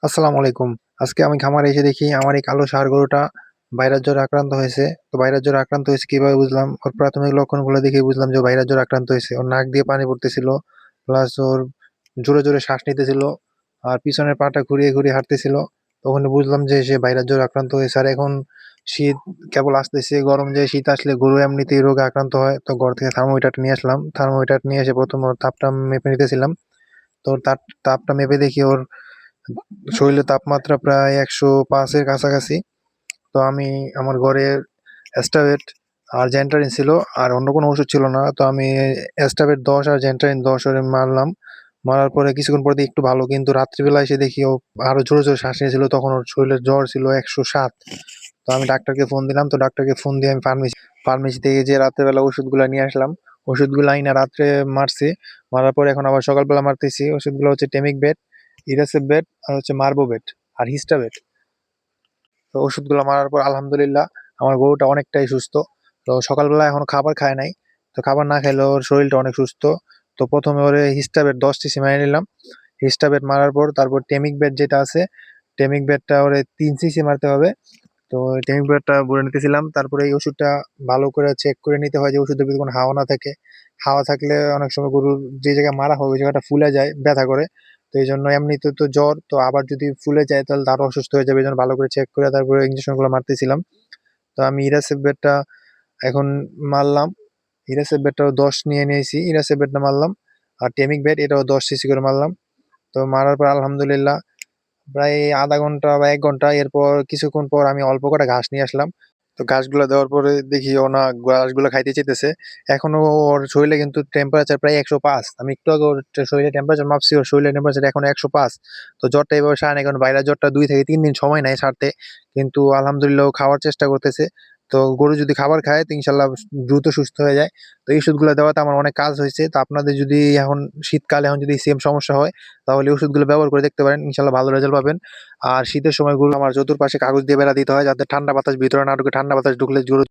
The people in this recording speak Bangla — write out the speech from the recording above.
আসসালামু আলাইকুম। আজকে আমি খামারে এসে দেখি আমার এই কালো ষাঁড় গরুটা ভাইরাস জ্বরে আক্রান্ত হয়েছে। তো ভাইরাস জ্বরে আক্রান্ত হয়েছে কিভাবে বুঝলাম? ওর প্রাথমিক লক্ষণগুলো দেখেই বুঝলাম যে ও ভাইরাস জ্বরে আক্রান্ত হয়েছে। ওর নাক দিয়ে পানি পড়তেছিল। প্লাস ওর জোরে, জোরে শ্বাস নিতেছিল। আর পিছনের পাটা ঘুরিয়ে, ঘুরিয়ে হাঁটতেছিল। তখনই বুঝলাম যে সে ভাইরাস জ্বরে আক্রান্ত হয়েছে। আর এখন শীত কেবল আসতেছে। গরম যে শীত আসলে গরু এমনিতেই রোগে আক্রান্ত হয়। তো ঘর থেকে থার্মোমিটারটা নিয়ে আসলাম। থার্মোমিটার নিয়ে এসে ১ম ওর তাপটা মেপে নিতেছিলাম। তো ওর তাপটা মেপে দেখি ওর শরীরের তাপমাত্রা প্রায় ১০৫ এর কাছাকাছি। তো আমি আমার ঘরে অ্যাস্টাবেট আর জেন্টারিন ছিল। আর অন্য কোনো ওষুধ ছিল না। তো আমি অ্যাস্টাবেট ১০ আর জেন্টারিন ১০ ওরে মারলাম। মারার পরে কিছুক্ষণ পরে একটু ভালো, কিন্তু রাত্রিবেলা এসে দেখি ও আরো জোরে, জোরে শ্বাস নিয়েছিল। তখন ওর শরীরে জ্বর ছিল ১০৭। তো আমি ডাক্তারকে ফোন দিলাম। তো ডাক্তারকে ফোন দিয়ে আমি ফার্মেসি থেকে যেয়ে রাত্রেবেলা ওষুধগুলা নিয়ে আসলাম। ওষুধগুলো আইনা রাত্রে মারছি। মারার পরে এখন আবার সকালবেলা মারতেছি। ওষুধগুলো হচ্ছে টেমিকভেট, ইরাসেপভেট আর হচ্ছে মার্বোভেট আর হিস্টাভেট। তো ওষুধগুলো মারার পর আলহামদুলিল্লাহ আমার গরুটা অনেকটাই সুস্থ। তো সকালবেলা এখনো খাবার খায় নাই। তো খাবার না খাইলেও ওর শরীরটা অনেক সুস্থ। তো ১ম এ ওরে হিস্টাভেট ১০ সিসি মেরে নিলাম। হিস্টাভেট মারার পর তারপর টেমিকভেট যেটা আছে, টেমিকভেটটা ওরে ৩ সিসি মারতে হবে। তো টেমিকভেটটা বলে নিতেছিলাম। তারপরে এই ওষুধটা ভালো করে চেক করে নিতে হয় যে ওষুধের ভিতরে কোনো হাওয়া না থাকে। হাওয়া থাকলে অনেক সময় গরুর যে জায়গায় মারা হবে ওই জায়গাটা ফুলে যায়, ব্যথা করে। তো এইজন্য এমনিতে তো জ্বর, তো আবার যদি ফুলে যায় তাহলে তো আরো অসুস্থ হয়ে যাবে। এজন্য ভালো করে চেক করে তারপরে ইনজেকশনগুলো মারতেছিলাম। তো আমি ইরাসেপভেটটা এখন মারলাম। ইরাসেপভেটটাও ১০ নিয়ে নিয়েছি। ইরাসেপভেটটা মারলাম। আর টেমিকভেট এটাও ১০ সিসি করে মারলাম। তো মারার পর আলহামদুলিল্লাহ প্রায় ০.৫ ঘন্টা বা ১ ঘন্টা, এরপর কিছুক্ষণ পর আমি অল্প কটা ঘাস নিয়ে আসলাম। তো ঘাসগুলা দেওয়ার পরে দেখি ও না ঘাসগুলা খাইতে চাইতেছে। এখনো ওর শরীরে কিন্তু টেম্পারেচার প্রায় ১০৫। আমি একটু আগে ওর শরীরের টেম্পারেচার মাপছি। ওর শরীরের টেম্পারেচার এখনো ১০৫। তো জ্বরটা এভাবে সারে নাই, কারণ ভাইরাস জ্বরটা ২ থেকে ৩ দিন সময় নেয় সারতে। কিন্তু আলহামদুলিল্লাহ ও খাওয়ার চেষ্টা করতেছে। তো গরু যদি খাবার খায় তো ইনশাআল্লাহ দ্রুত সুস্থ হয়ে যায়। তো এই ওষুধগুলা দেওয়াতে আমার অনেক কাজ হয়েছে। তো আপনাদের যদি এখন শীতকালে এখন যদি সেম সমস্যা হয় তাহলে এই ওষুধগুলো ব্যবহার করে দেখতে পারেন। ইনশাআল্লাহ ভালো রেজাল্ট পাবেন। আর শীতের সময় গরু আমার চতুর্পাশে কাগজ দিয়ে বেড়া দিতে হয় যাতে ঠান্ডা বাতাস ভিতরে না ঢুকে। ঠান্ডা বাতাস ঢুকলে গরু